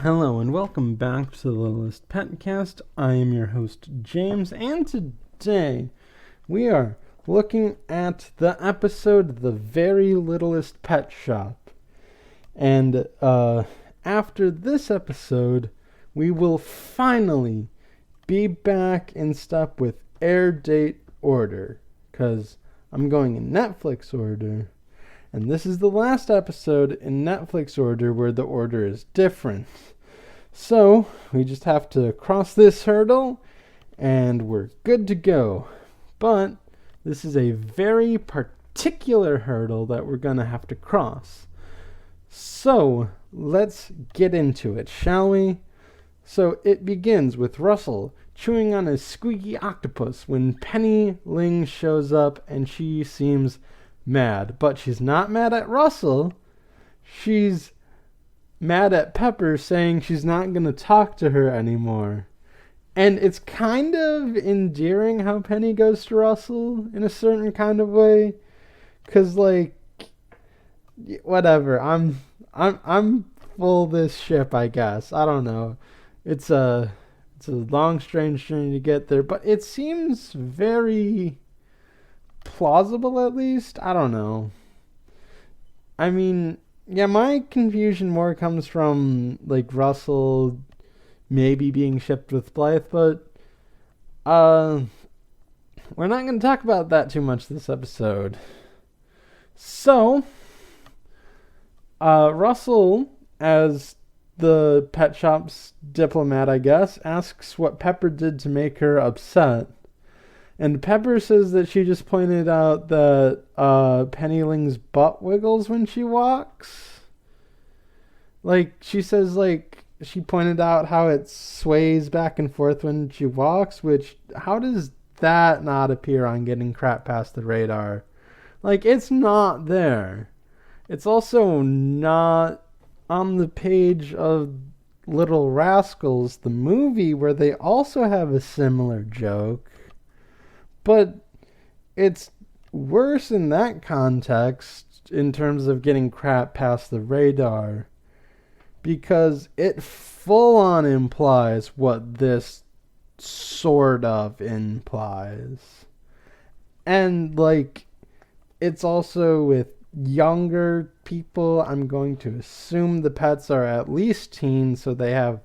Hello and welcome back to the Littlest PetCast. I am your host, James, and today we are looking at the episode The Very Littlest Pet Shop. And after this episode, we will finally be back in step with air date order, because I'm going in Netflix order. And this is the last episode in Netflix order where the order is different. So, we just have to cross this hurdle, and we're good to go. But, this is a very particular hurdle that we're going to have to cross. So, let's get into it, shall we? So, it begins with Russell chewing on a squeaky octopus when Penny Ling shows up, and she seems mad. But she's not mad at Russell. She's mad at Pepper, saying she's not going to talk to her anymore. And it's kind of endearing how Penny goes to Russell in a certain kind of way. 'Cause whatever. I'm full this ship, I guess. I don't know. It's a long, strange journey to get there, but it seems very plausible, at least. I don't know. I mean, yeah, my confusion more comes from Russell maybe being shipped with Blythe, but we're not going to talk about that too much this episode. So Russell, as the pet shop's diplomat, I guess, asks what Pepper did to make her upset. And Pepper says that she just pointed out that Penny Ling's butt wiggles when she walks. She says, she pointed out how it sways back and forth when she walks, which, how does that not appear on Getting Crap Past the Radar? It's not there. It's also not on the page of Little Rascals, the movie, where they also have a similar joke. But it's worse in that context in terms of getting crap past the radar, because it full on implies what this sort of implies. And it's also with younger people. I'm going to assume the pets are at least teens, so they have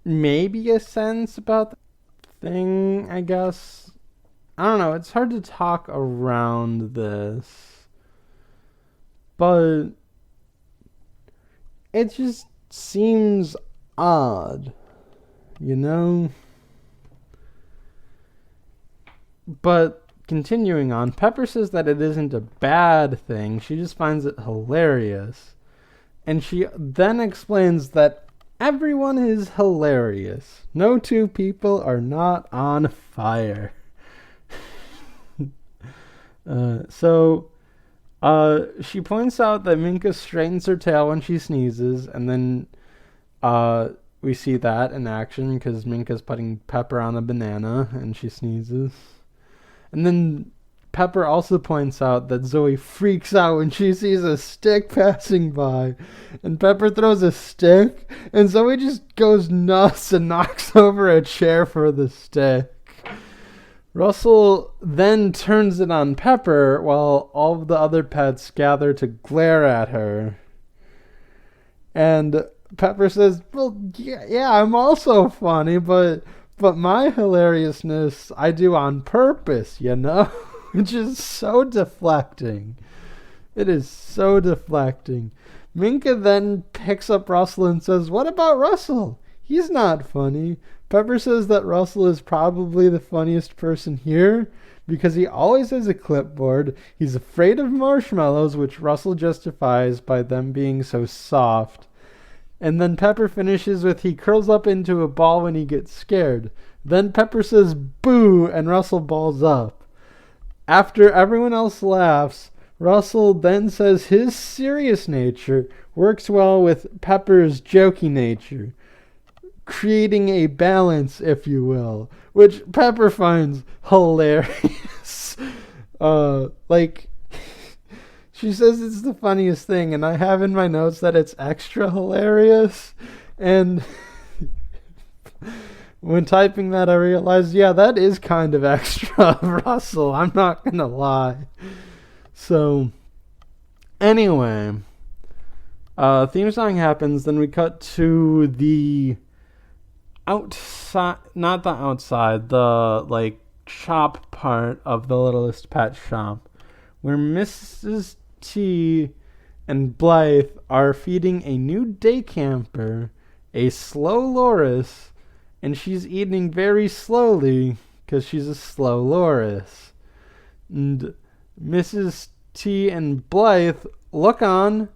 maybe a sense about the thing, I guess. I don't know, it's hard to talk around this, but it just seems odd, you know? But continuing on, Pepper says that it isn't a bad thing, she just finds it hilarious. And she then explains that everyone is hilarious. No two people are not on fire. She points out that Minka straightens her tail when she sneezes, and then we see that in action because Minka's putting Pepper on a banana and she sneezes. And then Pepper also points out that Zoe freaks out when she sees a stick passing by, and Pepper throws a stick, and Zoe just goes nuts and knocks over a chair for the stick. Russell then turns it on Pepper while all of the other pets gather to glare at her. And Pepper says, well, yeah, I'm also funny, but my hilariousness I do on purpose, you know? Which is so deflecting. It is so deflecting. Minka then picks up Russell and says, what about Russell? He's not funny. Pepper says that Russell is probably the funniest person here because he always has a clipboard. He's afraid of marshmallows, which Russell justifies by them being so soft. And then Pepper finishes with he curls up into a ball when he gets scared. Then Pepper says boo and Russell balls up. After everyone else laughs, Russell then says his serious nature works well with Pepper's jokey nature, creating a balance, if you will, which Pepper finds hilarious. She says it's the funniest thing, and I have in my notes that it's extra hilarious. And when typing that, I realized, yeah, that is kind of extra, Russell. I'm not going to lie. So, anyway, theme song happens, then we cut to the outside, not the outside, the, like, shop part of the Littlest Pet Shop, where Mrs. T and Blythe are feeding a new day camper a slow loris, and she's eating very slowly because she's a slow loris. And Mrs. T and Blythe look on,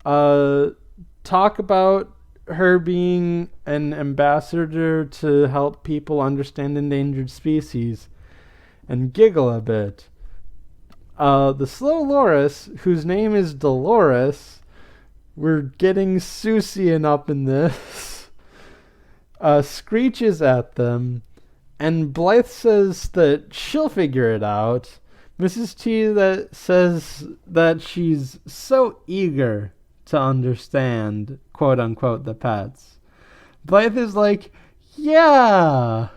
talk about her being an ambassador to help people understand endangered species, and giggle a bit. The slow loris, whose name is Dolores, we're getting Susian up in this, screeches at them, and Blythe says that she'll figure it out. Mrs. T that says that she's so eager to understand, quote unquote, the pets. Blythe is like, yeah.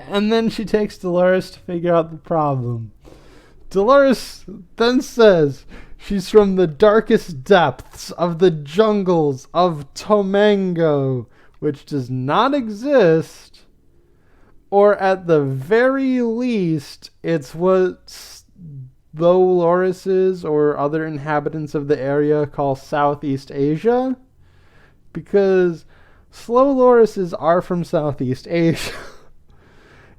And then she takes Dolores to figure out the problem. Dolores then says she's from the darkest depths of the jungles of Tomango, which does not exist, or at the very least, it's what the lorises or other inhabitants of the area call Southeast Asia, because slow lorises are from Southeast Asia.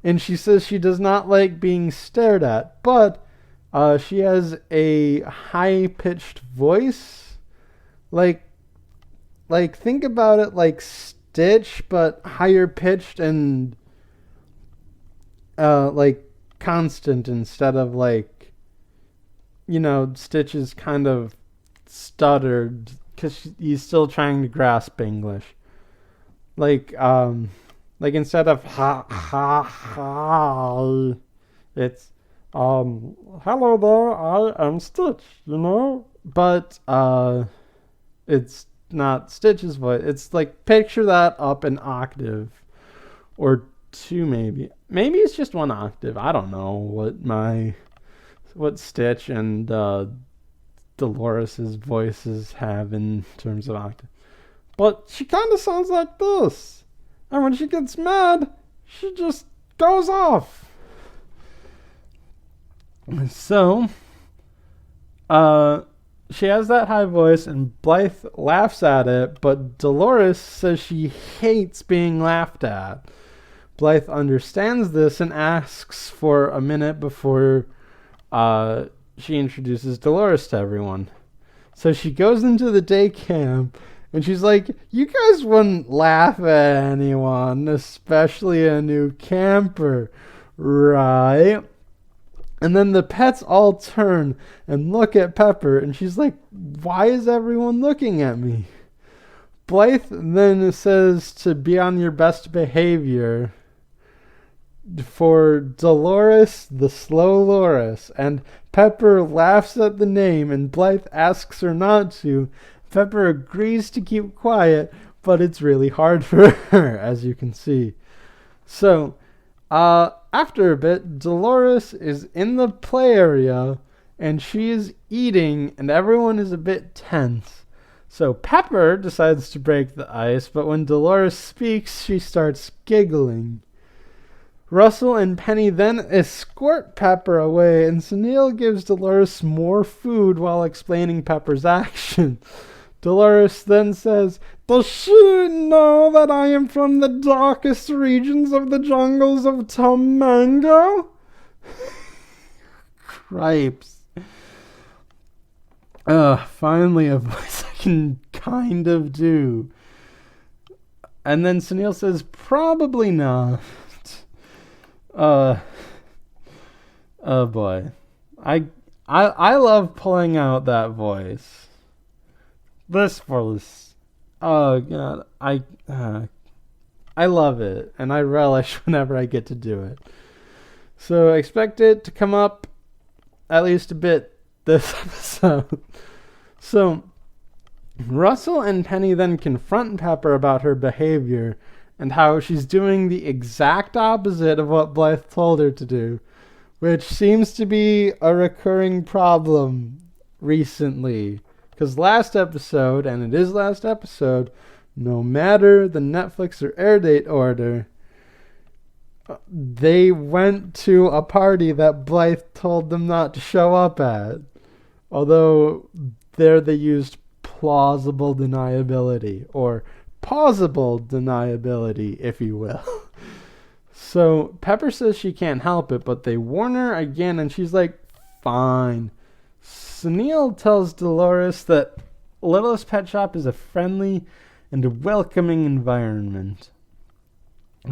And she says she does not like being stared at, but she has a high-pitched voice. Like think about it like Stitch, but higher-pitched and like constant instead of like, you know, Stitch is kind of stuttered because he's still trying to grasp English. Like instead of ha, it's hello there, I am Stitch, you know? But it's not Stitch's voice. It's like, picture that up an octave or two, maybe. Maybe it's just one octave. I don't know what Stitch and Dolores's voices have in terms of octave. But she kind of sounds like this. And when she gets mad, she just goes off. So, she has that high voice, and Blythe laughs at it, but Dolores says she hates being laughed at. Blythe understands this and asks for a minute before she introduces Dolores to everyone. So she goes into the day camp, and she's like, you guys wouldn't laugh at anyone, especially a new camper, right? And then the pets all turn and look at Pepper, and she's like, why is everyone looking at me? Blythe then says to be on your best behavior for Dolores, the slow loris, and Pepper laughs at the name, and Blythe asks her not to. Pepper agrees to keep quiet, but it's really hard for her, as you can see. So, after a bit, Dolores is in the play area, and she is eating, and everyone is a bit tense. So Pepper decides to break the ice, but when Dolores speaks, she starts giggling. Russell and Penny then escort Pepper away, and Sunil gives Dolores more food while explaining Pepper's action. Dolores then says, does she know that I am from the darkest regions of the jungles of Tomango? Cripes. Finally a voice I can kind of do. And then Sunil says, probably not. Oh boy. I love pulling out that voice. This voice. Oh god. I love it, and I relish whenever I get to do it. So I expect it to come up at least a bit this episode. So Russell and Penny then confront Pepper about her behavior and how she's doing the exact opposite of what Blythe told her to do, which seems to be a recurring problem recently. Because last episode, and it is last episode, no matter the Netflix or air date order, they went to a party that Blythe told them not to show up at. Although there they used plausible deniability, or plausible deniability, if you will. So Pepper says she can't help it, but they warn her again, and she's like, fine. Sunil tells Dolores that Littlest Pet Shop is a friendly and welcoming environment.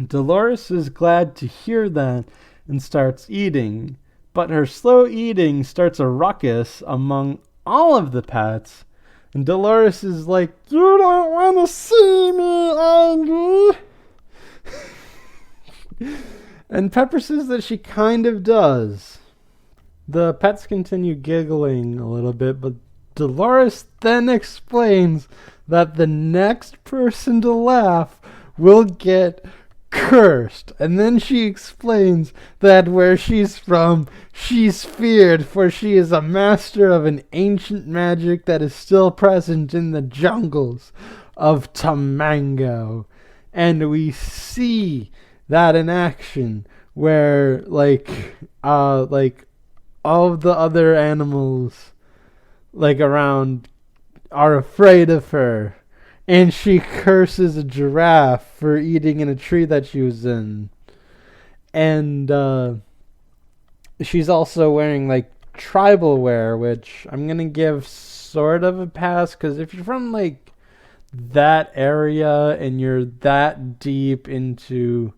Dolores is glad to hear that and starts eating, but her slow eating starts a ruckus among all of the pets. And Dolores is like, you don't want to see me angry. And Pepper says that she kind of does. The pets continue giggling a little bit, but Dolores then explains that the next person to laugh will get cursed. And then she explains that where she's from, she's feared, for she is a master of an ancient magic that is still present in the jungles of Tamango. And we see that in action, where all of the other animals around are afraid of her. And she curses a giraffe for eating in a tree that she was in. And she's also wearing tribal wear, which I'm going to give sort of a pass, because if you're from that area and you're that deep into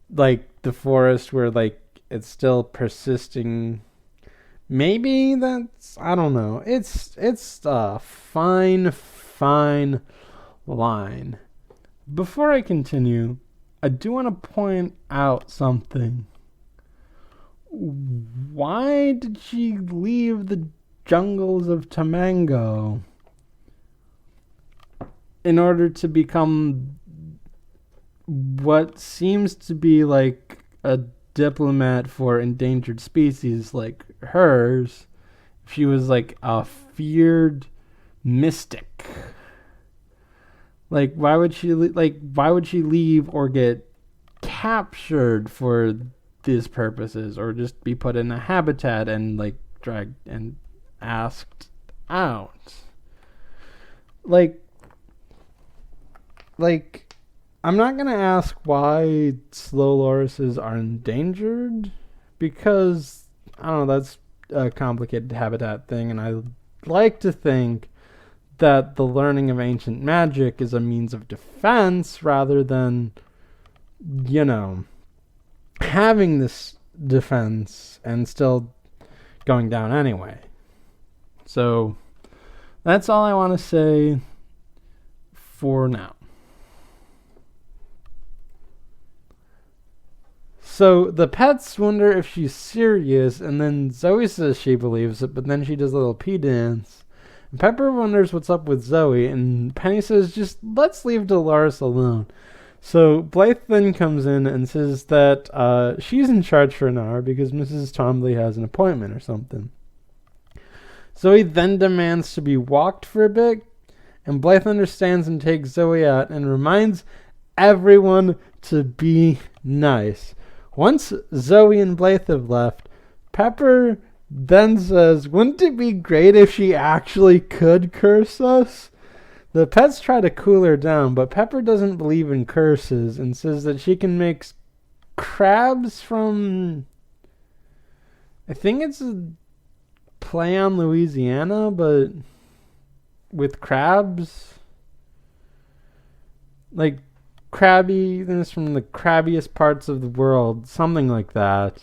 the forest where it's still persisting, maybe that's, I don't know. It's a fine line. Before I continue, I do want to point out something. Why did she leave the jungles of Tamango in order to become what seems to be a diplomat for endangered species like hers? She was a feared mystic. Why would she leave or get captured for these purposes, or just be put in a habitat and dragged and asked out? I'm not gonna ask why slow lorises are endangered, because I don't know, that's a complicated habitat thing, and I like to think that the learning of ancient magic is a means of defense rather than, having this defense and still going down anyway. So that's all I want to say for now. So the pets wonder if she's serious, and then Zoe says she believes it, but then she does a little pee dance. And Pepper wonders what's up with Zoe, and Penny says, just let's leave Dolores alone. So Blythe then comes in and says that she's in charge for an hour because Mrs. Twombly has an appointment or something. Zoe then demands to be walked for a bit, and Blythe understands and takes Zoe out and reminds everyone to be nice. Once Zoe and Blythe have left, Pepper then says, wouldn't it be great if she actually could curse us? The pets try to cool her down, but Pepper doesn't believe in curses and says that she can make crabs from, I think it's a play on Louisiana, but with crabs. Crabbiness from the crabbiest parts of the world, something like that.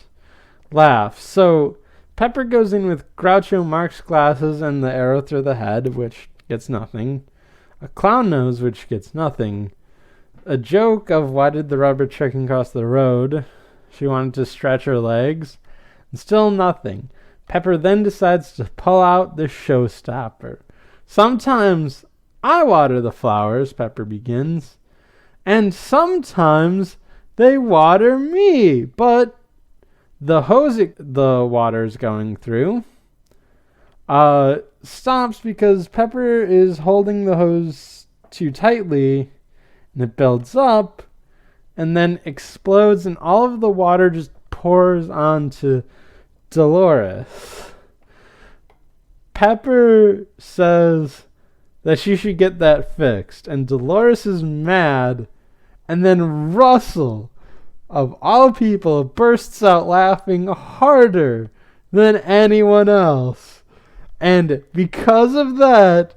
Laugh. So Pepper goes in with Groucho Marx glasses and the arrow through the head, which gets nothing. A clown nose, which gets nothing. A joke of why did the rubber chicken cross the road? She wanted to stretch her legs. And still nothing. Pepper then decides to pull out the showstopper. Sometimes I water the flowers, Pepper begins, and sometimes they water me, but the hose the water's going through stops because Pepper is holding the hose too tightly, and it builds up and then explodes, and all of the water just pours onto Dolores. Pepper says that she should get that fixed, and Dolores is mad, and then Russell, of all people, bursts out laughing harder than anyone else. And because of that,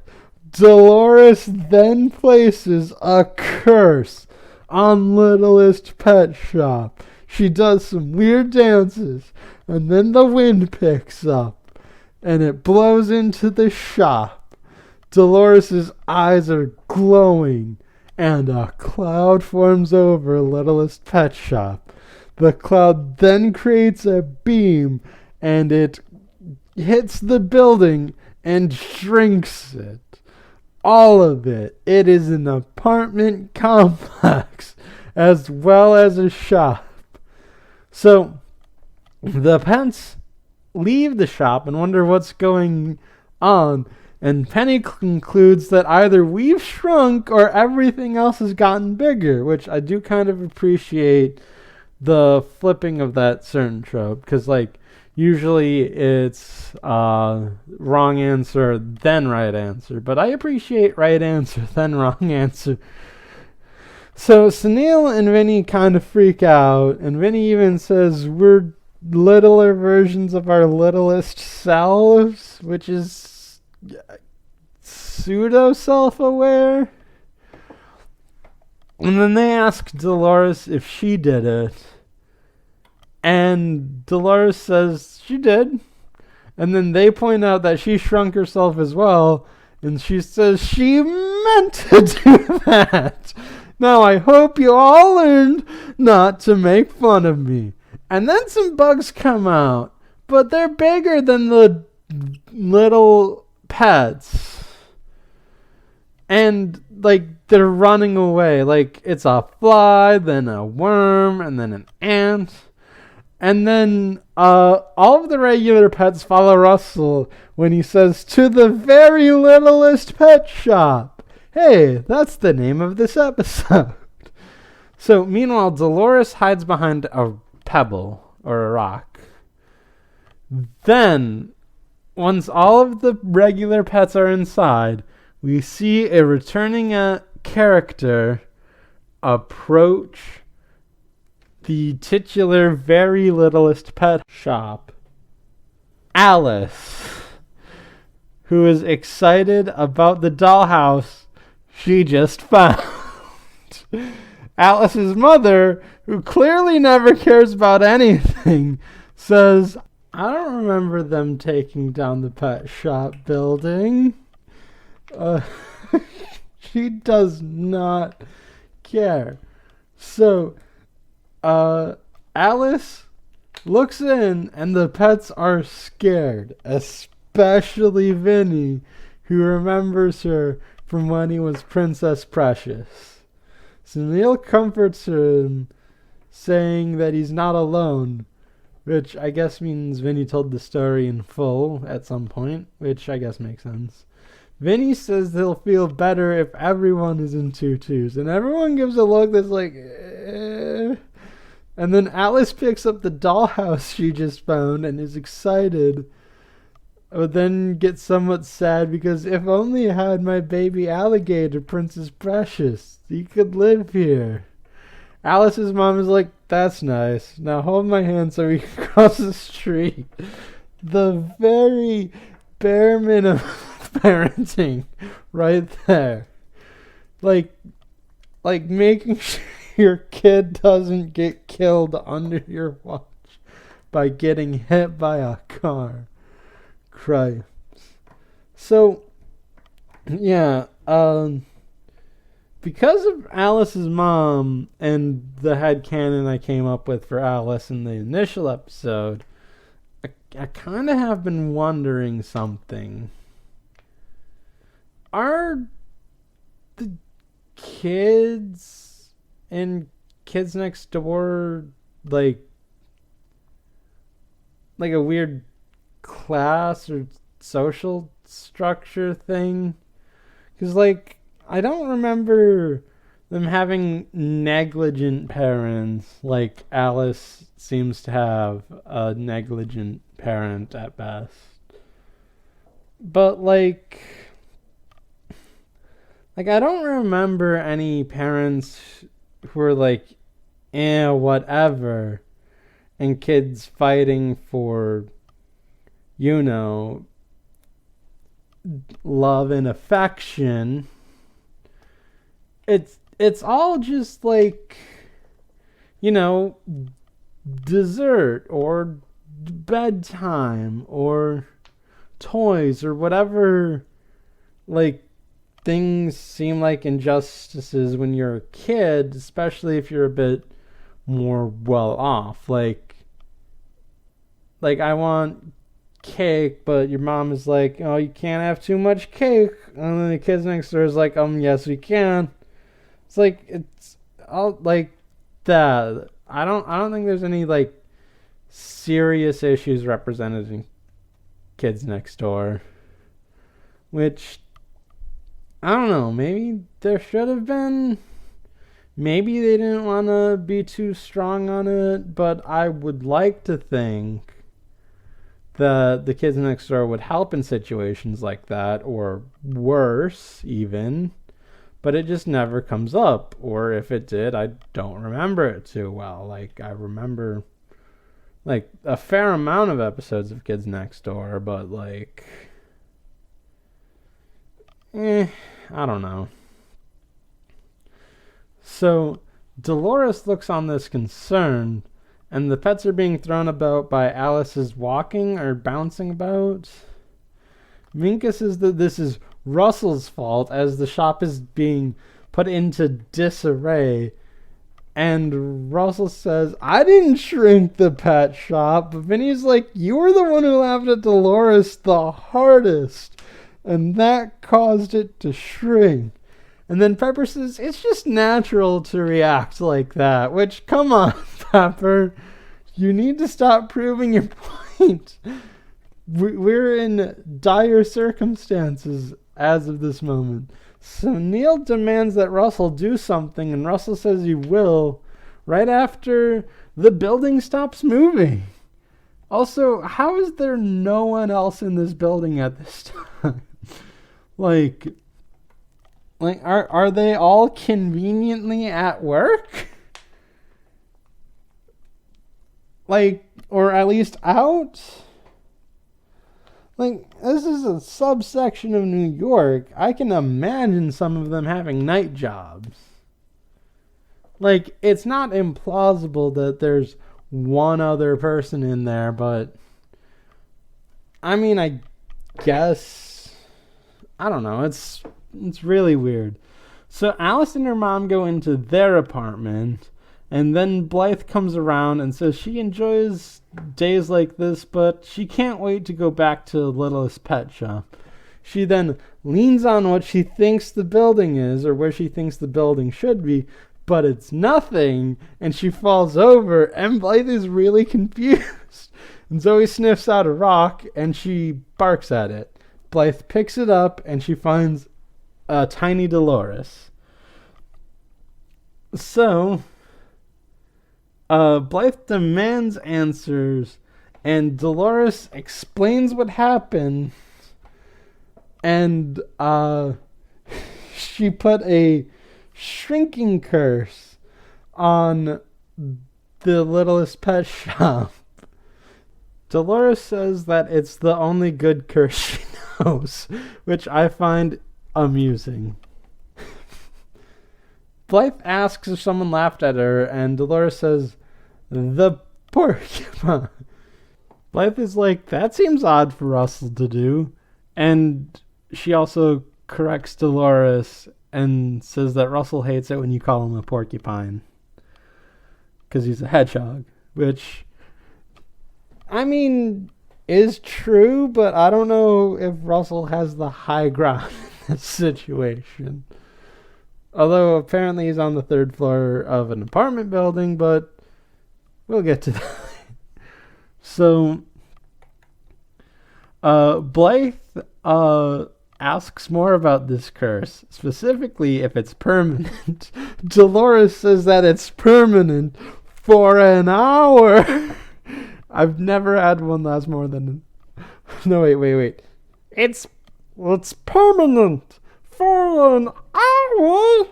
Dolores then places a curse on Littlest Pet Shop. She does some weird dances, and then the wind picks up, and it blows into the shop. Dolores' eyes are glowing, and a cloud forms over Littlest Pet Shop. The cloud then creates a beam, and it hits the building and shrinks it. All of it. It is an apartment complex as well as a shop. So the pets leave the shop and wonder what's going on, and Penny concludes that either we've shrunk or everything else has gotten bigger, which I do kind of appreciate the flipping of that certain trope, because like usually it's wrong answer then right answer, but I appreciate right answer then wrong answer. So Sunil and Vinny kind of freak out, and Vinny even says we're littler versions of our littlest selves, which is pseudo self-aware. And then they ask Dolores if she did it, and Dolores says she did. And then they point out that she shrunk herself as well, and she says she meant to do that. Now I hope you all learned not to make fun of me. And then some bugs come out, but they're bigger than the little pets. And like they're running away. Like it's a fly, then a worm, and then an ant. And then all of the regular pets follow Russell when he says, "To the very littlest pet shop." Hey, that's the name of this episode. So meanwhile, Dolores hides behind a pebble or a rock. Then, once all of the regular pets are inside, we see a returning character approach the titular Very Littlest Pet Shop, Alice, who is excited about the dollhouse she just found. Alice's mother, who clearly never cares about anything, says, "I don't remember them taking down the pet shop building." She does not care. So, Alice looks in, and the pets are scared, especially Vinny, who remembers her from when he was Princess Precious. Sunil comforts him, saying that he's not alone, which I guess means Vinny told the story in full at some point, which I guess makes sense. Vinny says he'll feel better if everyone is in tutus, and everyone gives a look that's like, eh. And then Alice picks up the dollhouse she just found and is excited, but then gets somewhat sad because if only I had my baby alligator, Princess Precious, he could live here. Alice's mom is like, "That's nice. Now hold my hand so we can cross the street." The very bare minimum of parenting right there. Like making sure your kid doesn't get killed under your watch by getting hit by a car. Christ. So, yeah, because of Alice's mom and the headcanon I came up with for Alice in the initial episode, I I kind of have been wondering something. Are the kids in Kids Next Door like a weird class or social structure thing? Because, like, I don't remember them having negligent parents like Alice seems to have a negligent parent at best. But, like I don't remember any parents who were like, whatever, and kids fighting for, love and affection. It's all just like, dessert or bedtime or toys or whatever, like, things seem like injustices when you're a kid, especially if you're a bit more well off. Like I want cake, but your mom is like, oh, you can't have too much cake. And then the kids next door is like, yes, we can. It's like, it's all like that. I don't think there's any like serious issues represented in Kids Next Door, which I don't know, maybe there should have been. Maybe they didn't want to be too strong on it, but I would like to think that the Kids Next Door would help in situations like that, or worse even, but it just never comes up. Or if it did, I don't remember it too well. Like, I remember like a fair amount of episodes of Kids Next Door, but like, I don't know. So Dolores looks on this concerned, and the pets are being thrown about by Alice's walking or bouncing about. Minka says that this is Russell's fault as the shop is being put into disarray. And Russell says, I didn't shrink the pet shop. But Vinny's like, you were the one who laughed at Dolores the hardest, and that caused it to shrink. And then Pepper says, it's just natural to react like that. Which, come on, Pepper. You need to stop proving your point. We're in dire circumstances as of this moment. So Neil demands that Russell do something, and Russell says he will right after the building stops moving. Also, how is there no one else in this building at this time? Like are they all conveniently at work? Like, or at least out? Like, this is a subsection of New York. I can imagine some of them having night jobs. Like, it's not implausible that there's one other person in there, but I mean, I guess, I don't know. It's really weird. So Alice and her mom go into their apartment, and then Blythe comes around and says she enjoys days like this, but she can't wait to go back to Littlest Pet Shop. She then leans on what she thinks the building is, or where she thinks the building should be, but it's nothing, and she falls over, and Blythe is really confused. And Zoe sniffs out a rock, and she barks at it. Blythe picks it up, and she finds a tiny Dolores. So Blythe demands answers, and Dolores explains what happened, and she put a shrinking curse on the Littlest Pet Shop. Dolores says that it's the only good curse she knows, which I find amusing. Blythe asks if someone laughed at her, and Dolores says, the porcupine. Blythe is like, that seems odd for Russell to do. And she also corrects Dolores and says that Russell hates it when you call him a porcupine, because he's a hedgehog. Which, I mean, is true, but I don't know if Russell has the high ground in this situation. Although apparently he's on the 3rd floor of an apartment building, but we'll get to that. So, Blythe asks more about this curse, specifically if it's permanent. Dolores says that it's permanent for an hour. I've never had one last more than... No, wait. It's permanent for an hour.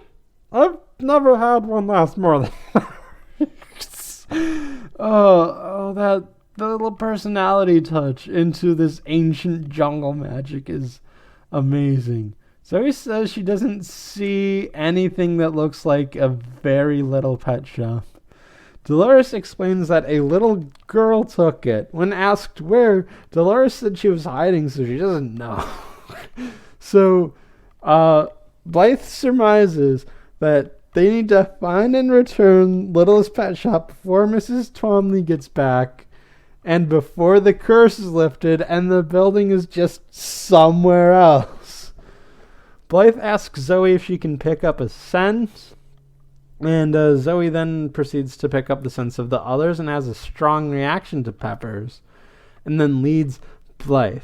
I've never had one last more than... that the little personality touch into this ancient jungle magic is amazing. Zoe says she doesn't see anything that looks like a very little pet shop. Dolores explains that a little girl took it. When asked where, Dolores said she was hiding, so she doesn't know. So, Blythe surmises that they need to find and return Littlest Pet Shop before Mrs. Twomley gets back and before the curse is lifted and the building is just somewhere else. Blythe asks Zoe if she can pick up a scent, and Zoe then proceeds to pick up the scents of the others and has a strong reaction to Pepper's, and then leads Blythe.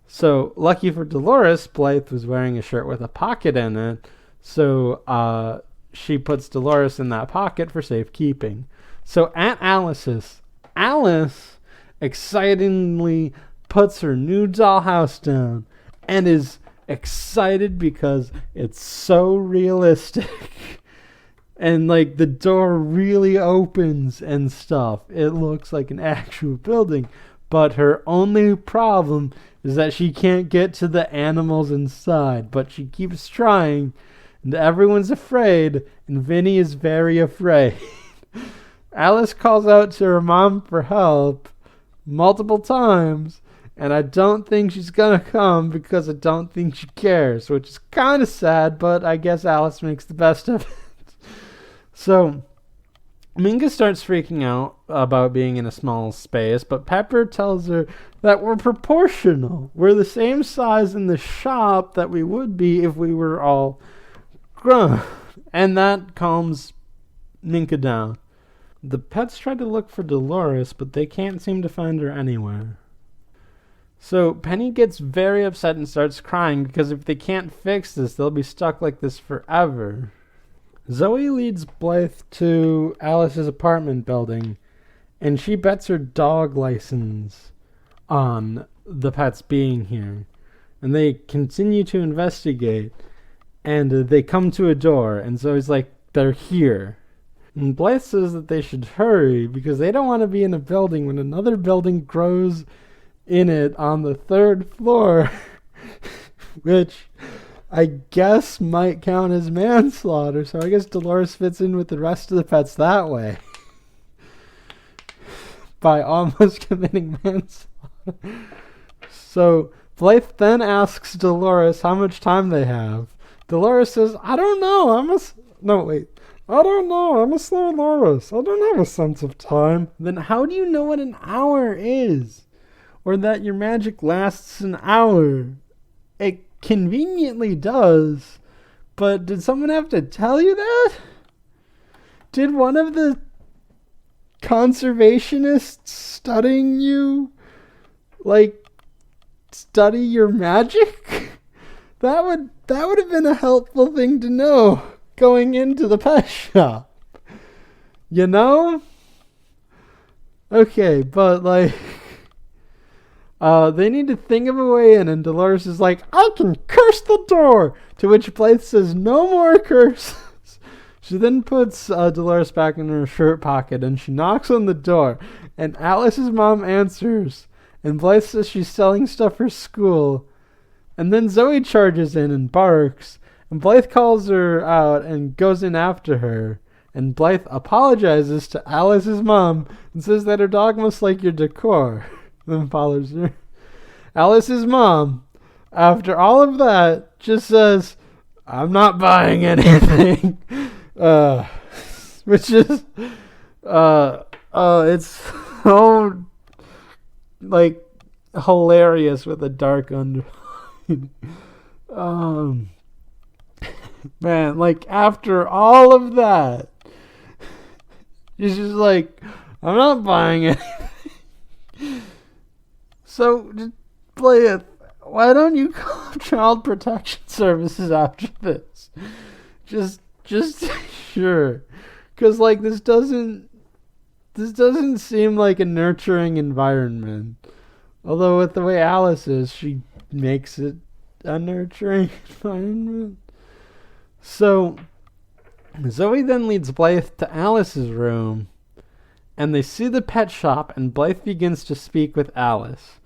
So, lucky for Dolores, Blythe was wearing a shirt with a pocket in it, so she puts Dolores in that pocket for safekeeping. So at Alice's, Alice excitingly puts her new dollhouse down and is excited because it's so realistic. And like the door really opens and stuff. It looks like an actual building. But her only problem is that she can't get to the animals inside. But she keeps trying. And everyone's afraid. And Vinny is very afraid. Alice calls out to her mom for help multiple times. And I don't think she's going to come because I don't think she cares. Which is kind of sad. But I guess Alice makes the best of it. So, Minka starts freaking out about being in a small space, but Pepper tells her that we're proportional. We're the same size in the shop that we would be if we were all grown. And that calms Minka down. The pets try to look for Dolores, but they can't seem to find her anywhere. So Penny gets very upset and starts crying because if they can't fix this, they'll be stuck like this forever. Zoe leads Blythe to Alice's apartment building, and she bets her dog license on the pets being here. And they continue to investigate, and they come to a door, and Zoe's like, they're here. And Blythe says that they should hurry because they don't want to be in a building when another building grows in it on the 3rd floor, which I guess might count as manslaughter, so I guess Dolores fits in with the rest of the pets that way. By almost committing manslaughter. So Blythe then asks Dolores how much time they have. Dolores says, I don't know, I'm a slow Dolores. I don't have a sense of time. Then how do you know what an hour is? Or that your magic lasts an hour? It conveniently does, but did someone have to tell you that? Did one of the conservationists studying you study your magic? That would have been a helpful thing to know going into the pet shop, you know? Okay, but they need to think of a way in, and Dolores is like, I can curse the door! To which Blythe says, no more curses. She then puts Dolores back in her shirt pocket, and she knocks on the door, and Alice's mom answers, and Blythe says she's selling stuff for school, and then Zoe charges in and barks, and Blythe calls her out and goes in after her, and Blythe apologizes to Alice's mom and says that her dog must like your decor. Then follows her. Alice's mom, after all of that, just says, I'm not buying anything. Which is, it's so, hilarious with a dark underline. um, Man, like, after all of that, she's just like, I'm not buying it. So, just play it. Why don't you call Child Protection Services after this? Just sure. Because, like, this doesn't seem like a nurturing environment. Although with the way Alice is, she makes it a nurturing environment. So, Zoe then leads Blythe to Alice's room, and they see the pet shop, and Blythe begins to speak with Alice.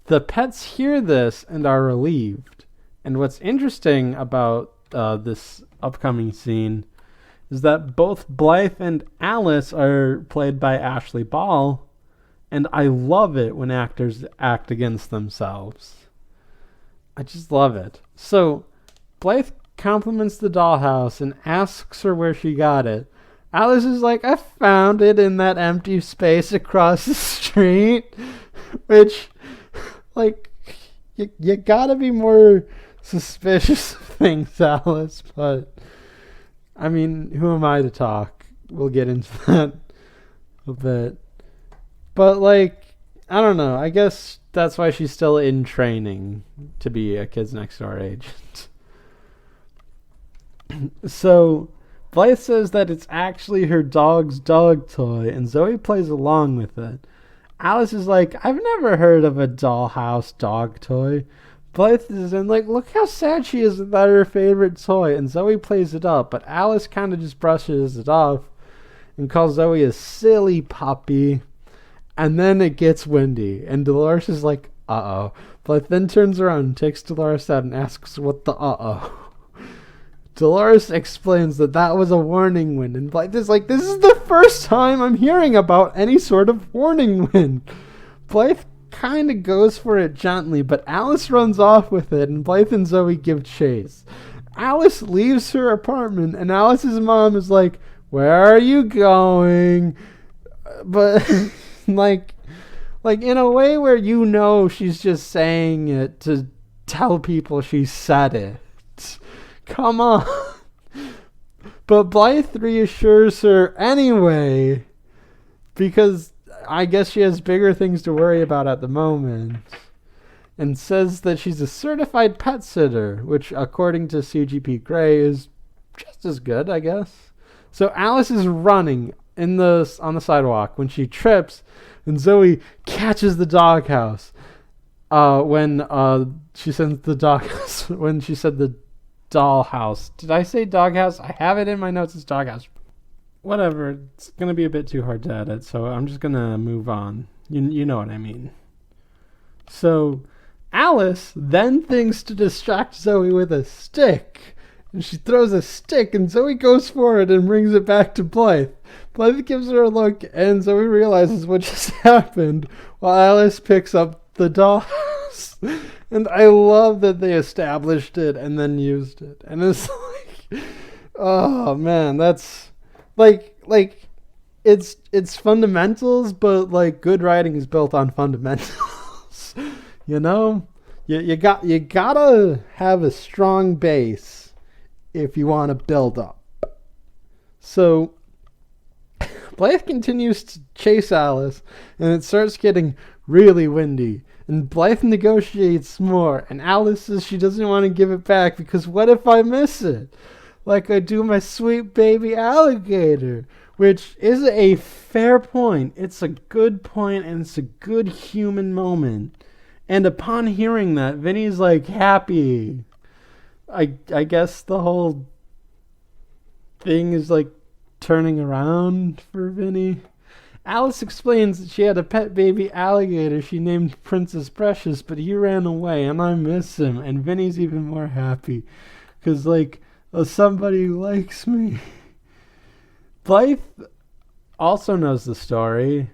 The pets hear this and are relieved. And what's interesting about this upcoming scene is that both Blythe and Alice are played by Ashley Ball, and I love it when actors act against themselves. I just love it. So, Blythe compliments the dollhouse and asks her where she got it. Alice is like, I found it in that empty space across the street. Which, like, you gotta be more suspicious of things, Alice. But, I mean, who am I to talk? We'll get into that a bit. But, like, I don't know. I guess that's why she's still in training to be a Kids Next Door agent. So, Blythe says that it's actually her dog's dog toy, and Zoe plays along with it. Alice is like, I've never heard of a dollhouse dog toy. Blythe is in like, look how sad she is about her favorite toy, and Zoe plays it up, but Alice kind of just brushes it off and calls Zoe a silly puppy. And then it gets windy, and Dolores is like, uh-oh. Blythe then turns around and takes Dolores out and asks what the uh-oh. Dolores explains that was a warning wind, and Blythe is like, this is the first time I'm hearing about any sort of warning wind. Blythe kind of goes for it gently, but Alice runs off with it, and Blythe and Zoe give chase. Alice leaves her apartment, and Alice's mom is like, where are you going? But, like in a way where you know she's just saying it to tell people she said it. Come on. But Blythe reassures her anyway, because I guess she has bigger things to worry about at the moment, and says that she's a certified pet sitter, which according to CGP Grey is just as good, I guess. So Alice is running on the sidewalk when she trips, and Zoe catches the doghouse when she said the doghouse, when she said the dollhouse. Did I say doghouse? I have it in my notes as doghouse. Whatever. It's going to be a bit too hard to edit, so I'm just going to move on. You know what I mean. So Alice then thinks to distract Zoe with a stick. And she throws a stick, and Zoe goes for it and brings it back to Blythe. Blythe gives her a look, and Zoe realizes what just happened while Alice picks up the dollhouse. And I love that they established it and then used it. And it's like, oh man, that's like it's fundamentals, but like good writing is built on fundamentals. You know, you gotta have a strong base if you want to build up. So Blythe continues to chase Alice, and it starts getting really windy. And Blythe negotiates more, and Alice says she doesn't want to give it back because what if I miss it? Like I do my sweet baby alligator, which is a fair point. It's a good point, and it's a good human moment. And upon hearing that, Vinny's like happy. I guess the whole thing is like turning around for Vinny. Alice explains that she had a pet baby alligator she named Princess Precious, but he ran away, and I miss him. And Vinny's even more happy, because, like, somebody who likes me. Blythe also knows the story,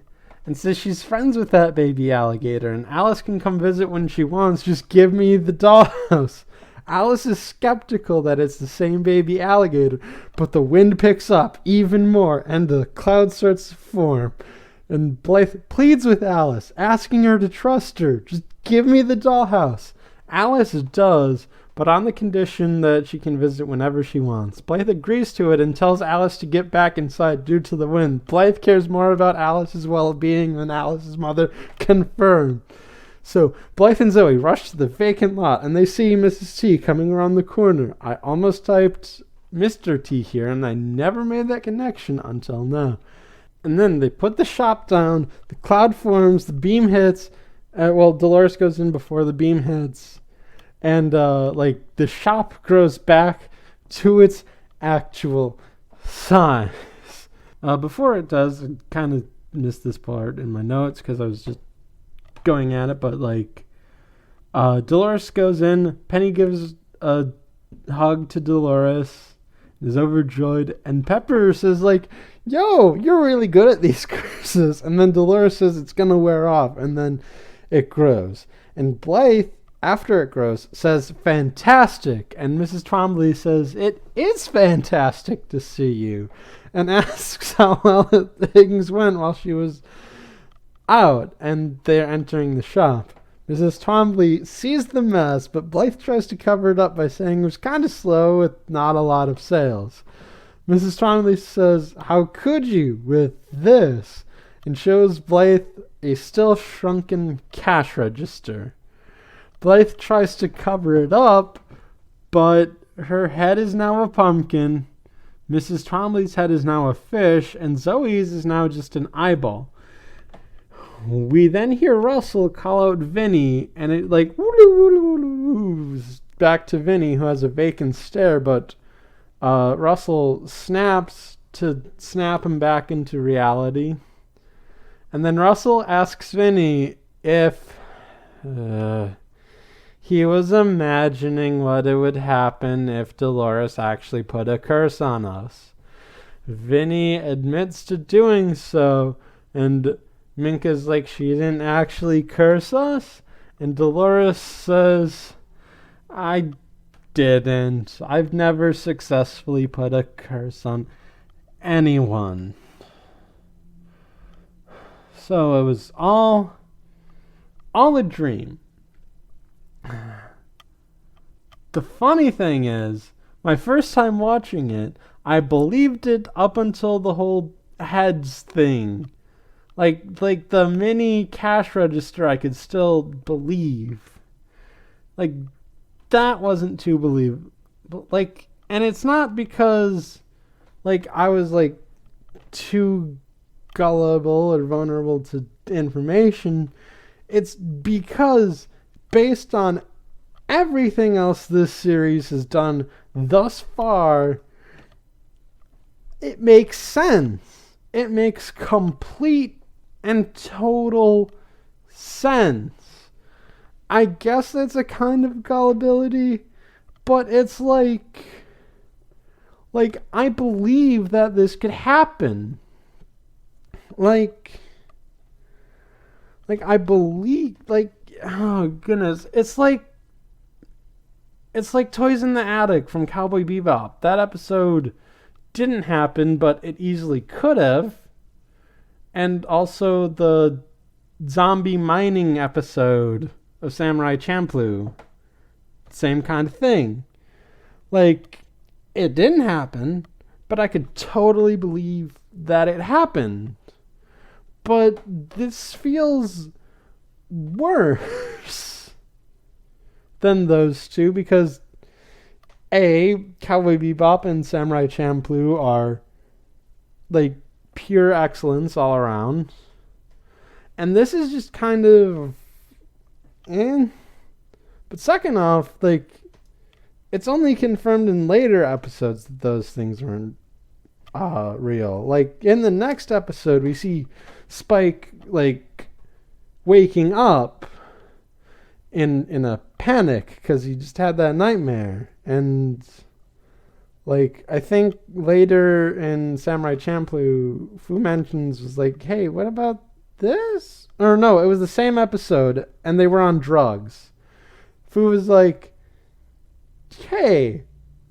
and says she's friends with that baby alligator, and Alice can come visit when she wants, just give me the dollhouse. Alice is skeptical that it's the same baby alligator, but the wind picks up even more, and the cloud starts to form. And Blythe pleads with Alice, asking her to trust her. Just give me the dollhouse. Alice does, but on the condition that she can visit whenever she wants. Blythe agrees to it and tells Alice to get back inside due to the wind. Blythe cares more about Alice's well-being than Alice's mother. Confirmed. So Blythe and Zoe rush to the vacant lot, and they see Mrs. T coming around the corner. I almost typed Mr. T here, and I never made that connection until now. And then they put the shop down, the cloud forms, the beam hits. Dolores goes in before the beam hits. And, the shop grows back to its actual size. Before it does, I kind of missed this part in my notes because I was just going at it. But, Dolores goes in. Penny gives a hug to Dolores. Is overjoyed. And Pepper says, yo, you're really good at these curses. And then Dolores says it's going to wear off. And then it grows. And Blythe, after it grows, says, fantastic. And Mrs. Twombly says, it is fantastic to see you. And asks how well things went while she was out. And they're entering the shop. Mrs. Twombly sees the mess, but Blythe tries to cover it up by saying it was kind of slow with not a lot of sales. Mrs. Twombly says, how could you with this? And shows Blythe a still shrunken cash register. Blythe tries to cover it up, but her head is now a pumpkin. Mrs. Twombly's head is now a fish, and Zoe's is now just an eyeball. We then hear Russell call out Vinny, and it back to Vinny, who has a vacant stare, but Russell snaps to snap him back into reality. And then Russell asks Vinny if he was imagining what it would happen if Dolores actually put a curse on us. Vinny admits to doing so, and Minka's like, she didn't actually curse us? And Dolores says, I didn't. I've never successfully put a curse on anyone. So it was all a dream. The funny thing is, my first time watching it, I believed it up until the whole heads thing. Like the mini cash register, I could still believe. That wasn't too believable. And it's not because, I was, too gullible or vulnerable to information. It's because, based on everything else this series has done thus far, it makes sense. It makes complete and total sense. I guess that's a kind of gullibility, but it's I believe that this could happen. I believe, oh goodness, it's like Toys in the Attic from Cowboy Bebop. That episode didn't happen, but it easily could have. And also the zombie mining episode of Samurai Champloo. Same kind of thing. It didn't happen, but I could totally believe that it happened. But this feels worse than those two because A, Cowboy Bebop and Samurai Champloo are pure excellence all around. And this is just kind of But second off, it's only confirmed in later episodes that those things weren't real. In the next episode, we see Spike waking up in a panic because he just had that nightmare. And I think later in Samurai Champloo, Fu mentions was hey, what about this? Or no, it was the same episode and they were on drugs. Fu was hey,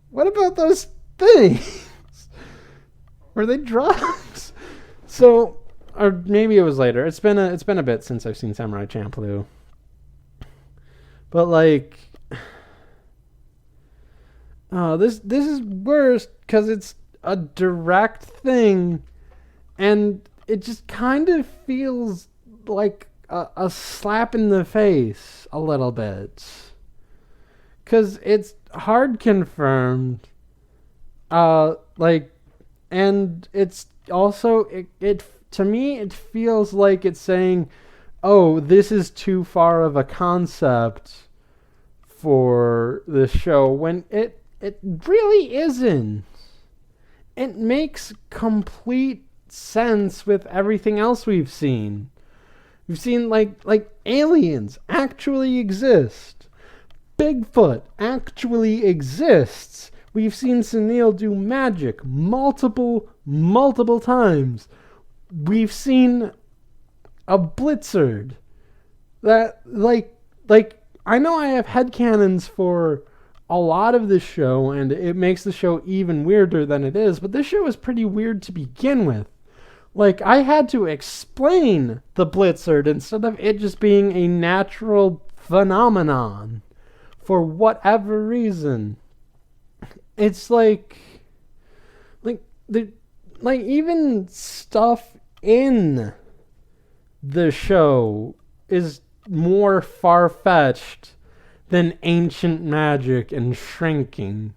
what about those things? Were they drugs? So or maybe it was later. It's been a bit since I've seen Samurai Champloo. But like, oh, this is worse because it's a direct thing, and it just kind of feels like a slap in the face a little bit, because it's hard confirmed. And it's also it to me it feels like it's saying, oh, this is too far of a concept for the show, when it really isn't. It makes complete sense with everything else we've seen. We've seen like aliens actually exist. Bigfoot actually exists. We've seen Sunil do magic multiple times. We've seen a Blitzard that like I know I have headcanons for a lot of this show, and it makes the show even weirder than it is, but this show is pretty weird to begin with. Like, I had to explain the Blitzard instead of it just being a natural phenomenon for whatever reason. It's like even stuff in the show is more far-fetched than ancient magic and shrinking.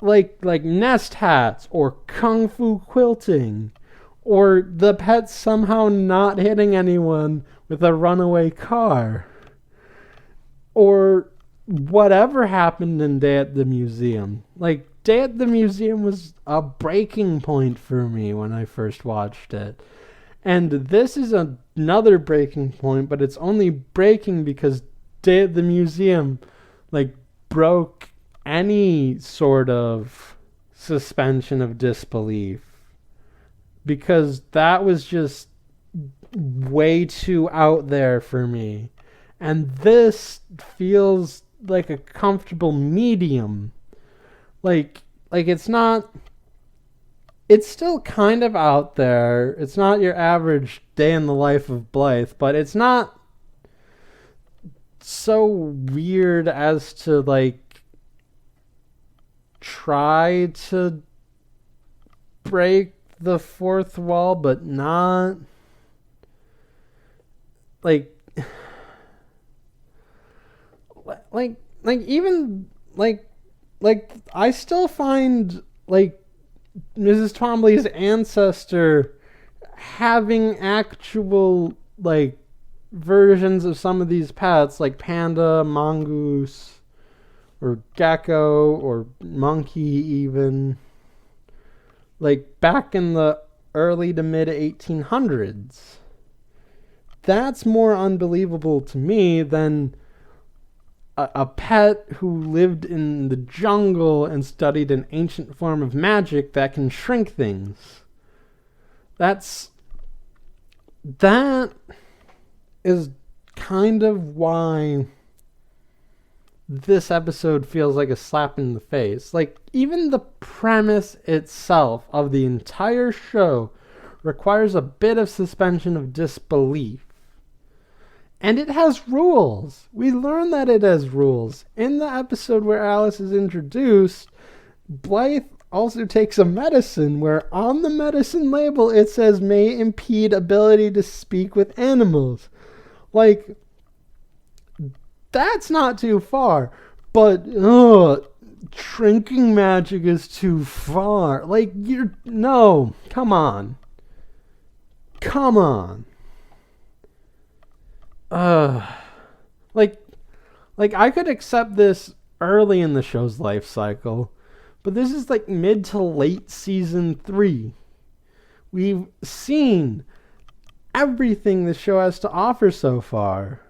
Like nest hats or kung fu quilting, or the pet somehow not hitting anyone with a runaway car, or whatever happened in Day at the Museum. Like, Day at the Museum was a breaking point for me when I first watched it. And this is another breaking point, but it's only breaking because Day at the Museum, broke any sort of suspension of disbelief. Because that was just way too out there for me. And this feels like a comfortable medium. Like it's not... It's still kind of out there. It's not your average day in the life of Blythe, but it's not so weird as to, try to break the fourth wall, but not... I still find, Mrs. Twombly's ancestor having actual, versions of some of these pets, like panda, mongoose, or gecko, or monkey even, back in the early to mid 1800s. That's more unbelievable to me than a pet who lived in the jungle and studied an ancient form of magic that can shrink things. That is kind of why this episode feels like a slap in the face. Even the premise itself of the entire show requires a bit of suspension of disbelief. And it has rules. We learn that it has rules. In the episode where Alice is introduced, Blythe also takes a medicine where on the medicine label it says may impede ability to speak with animals. That's not too far. But, shrinking magic is too far. No, come on. Come on. I could accept this early in the show's life cycle, but this is mid to late season 3. We've seen everything the show has to offer so far,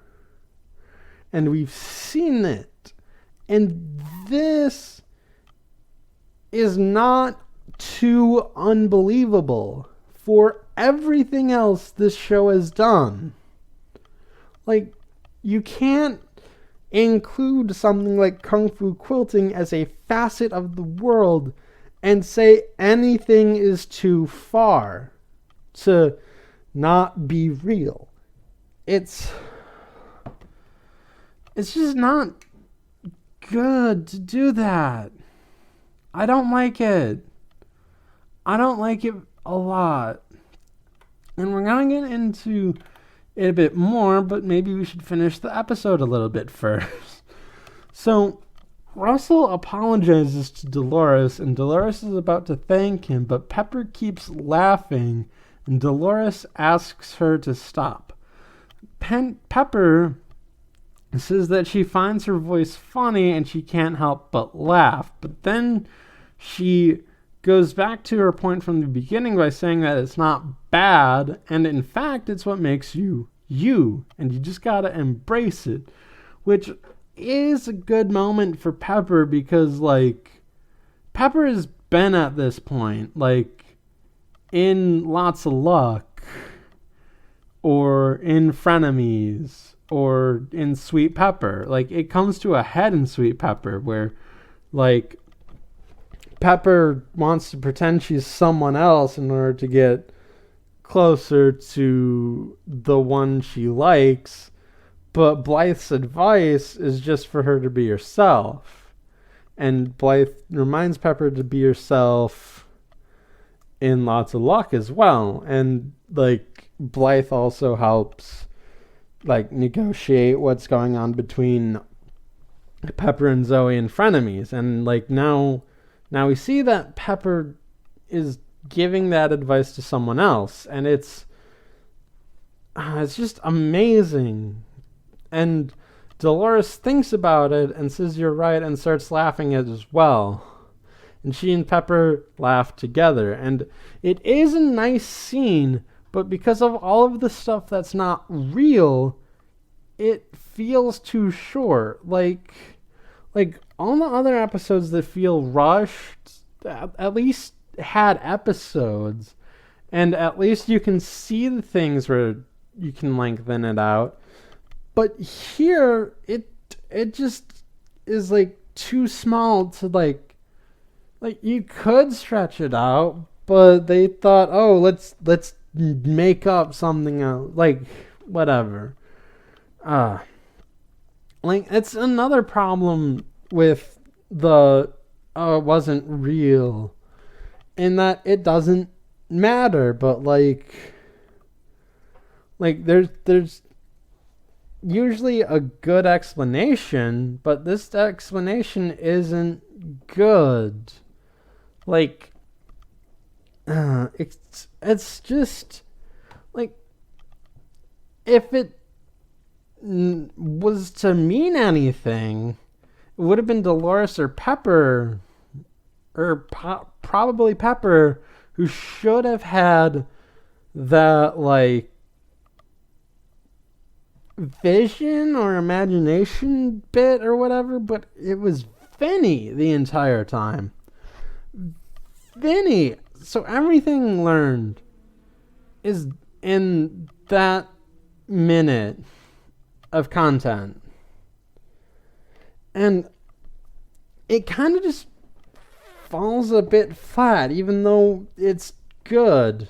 and we've seen it, and this is not too unbelievable for everything else this show has done. You can't include something like Kung Fu quilting as a facet of the world and say anything is too far. to not be real. It's just not good to do that. I don't like it. I don't like it a lot. And we're going to get into it a bit more, but maybe we should finish the episode a little bit first. So, Russell apologizes to Dolores, and Dolores is about to thank him, but Pepper keeps laughing, and Dolores asks her to stop. Pepper says that she finds her voice funny and she can't help but laugh, but then she goes back to her point from the beginning by saying that it's not bad, and in fact it's what makes you you, and you just gotta embrace it, which is a good moment for Pepper, because like Pepper has been at this point, like in Lots of Luck or in Frenemies or in Sweet Pepper. Like it comes to a head in Sweet Pepper where like Pepper wants to pretend she's someone else in order to get closer to the one she likes, but Blythe's advice is just for her to be herself. And Blythe reminds Pepper to be herself in Lots of Luck as well. And like Blythe also helps like negotiate what's going on between Pepper and Zoe and Frenemies. And like now we see that Pepper is giving that advice to someone else, and it's just amazing. And Dolores thinks about it and says you're right and starts laughing as well. And she and Pepper laugh together. And it is a nice scene, but because of all of the stuff that's not real, it feels too short. Like all the other episodes that feel rushed at least had episodes. And at least you can see the things where you can lengthen it out. But here, it just is like too small to like you could stretch it out, but they thought, oh, let's make up something else, like whatever. Like it's another problem with the it wasn't real, in that it doesn't matter, but like there's usually a good explanation, but this explanation isn't good. Like, it's just like, if it was to mean anything, it would have been Dolores or Pepper, or probably Pepper, who should have had that like vision or imagination bit or whatever, but it was Vinny the entire time. Vinny. So everything learned is in that minute of content. And it kind of just falls a bit flat, even though it's good.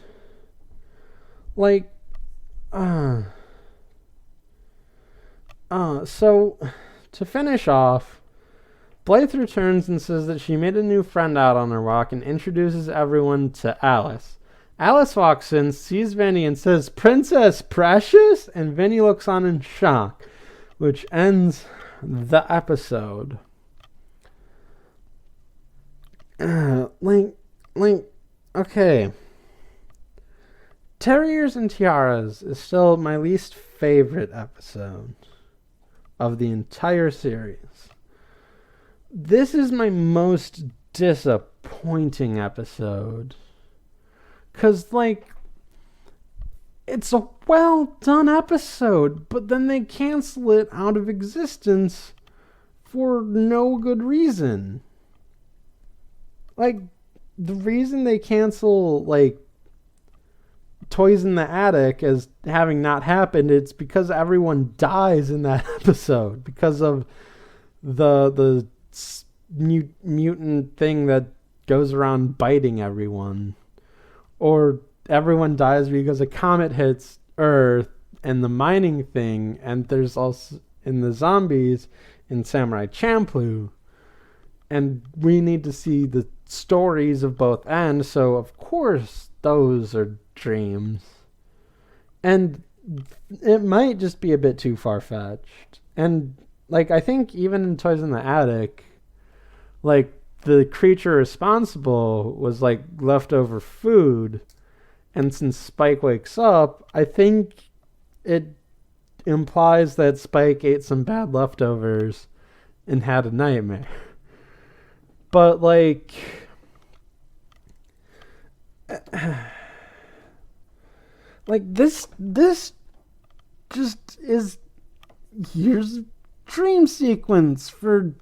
Like, so to finish off, Blythe returns and says that she made a new friend out on her walk and introduces everyone to Alice. Alice walks in, sees Vinny, and says, "Princess Precious?" And Vinny looks on in shock, which ends the episode. Okay. Terriers and Tiaras is still my least favorite episode of the entire series. This is my most disappointing episode. 'Cause, it's a well done episode, but then they cancel it out of existence for no good reason. The reason they cancel, Toys in the Attic as having not happened, it's because everyone dies in that episode because of the mutant thing that goes around biting everyone. Or everyone dies because a comet hits Earth and the mining thing, and there's also in the zombies in Samurai Champloo, and we need to see the stories of both ends, so of course those are dreams. And it might just be a bit too far-fetched. And like, I think even in Toys in the Attic, like, the creature responsible was like leftover food, and since Spike wakes up, I think it implies that Spike ate some bad leftovers and had a nightmare. But like, this just is, here's a dream sequence for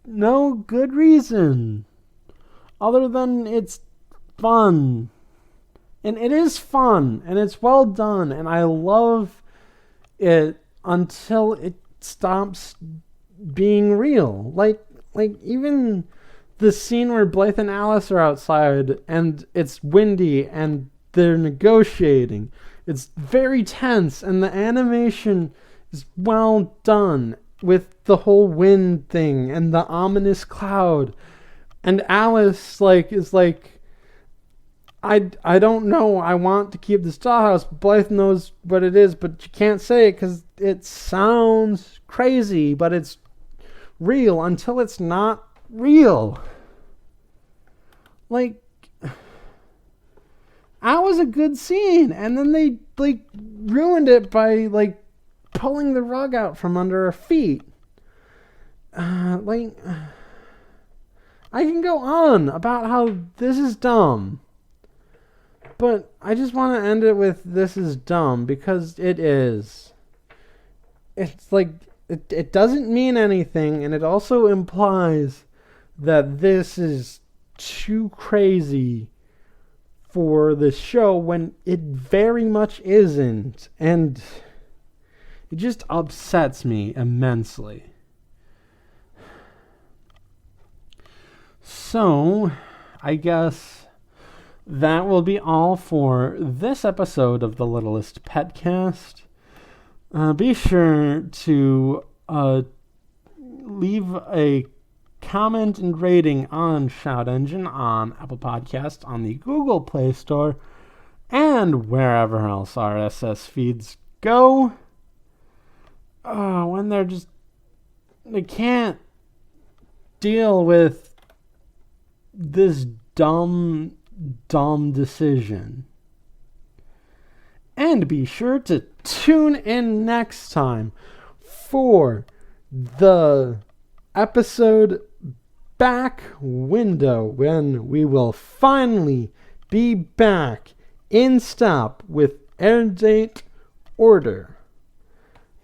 no good reason other than it's fun. And it is fun, and it's well done, and I love it until it stops being real. Like even the scene where Blythe and Alice are outside and it's windy and they're negotiating. It's very tense, and the animation is well done with the whole wind thing and the ominous cloud. And Alice is like, I don't know, I want to keep this dollhouse. Blythe knows what it is, but you can't say it because it sounds crazy, but it's real until it's not real. Like, that was a good scene, and then they ruined it by pulling the rug out from under our feet. I can go on about how this is dumb, but I just want to end it with this is dumb because it is. It's like it doesn't mean anything, and it also implies that this is too crazy for the show when it very much isn't, and it just upsets me immensely. So, I guess that will be all for this episode of the Littlest PetCast. Be sure to leave a comment and rating on Shout Engine, on Apple Podcasts, on the Google Play Store, and wherever else RSS feeds go. When they can't deal with this dumb decision. And be sure to tune in next time for the episode Back Window, when we will finally be back in step with Air Date Order.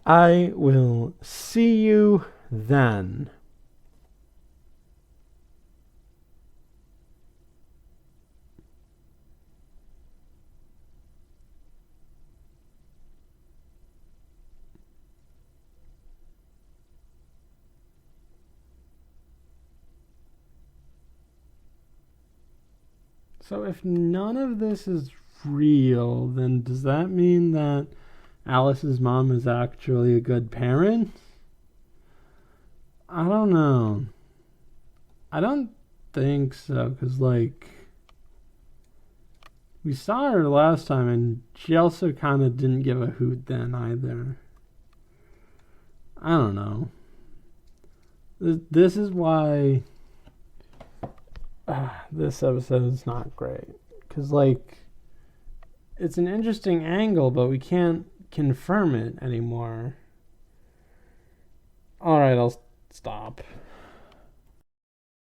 I will see you then. So if none of this is real, then does that mean that Alice's mom is actually a good parent? I don't know. I don't think so, because we saw her last time and she also kind of didn't give a hoot then either. I don't know. This is why this episode is not great, because it's an interesting angle, but we can't confirm it anymore. Alright, I'll stop.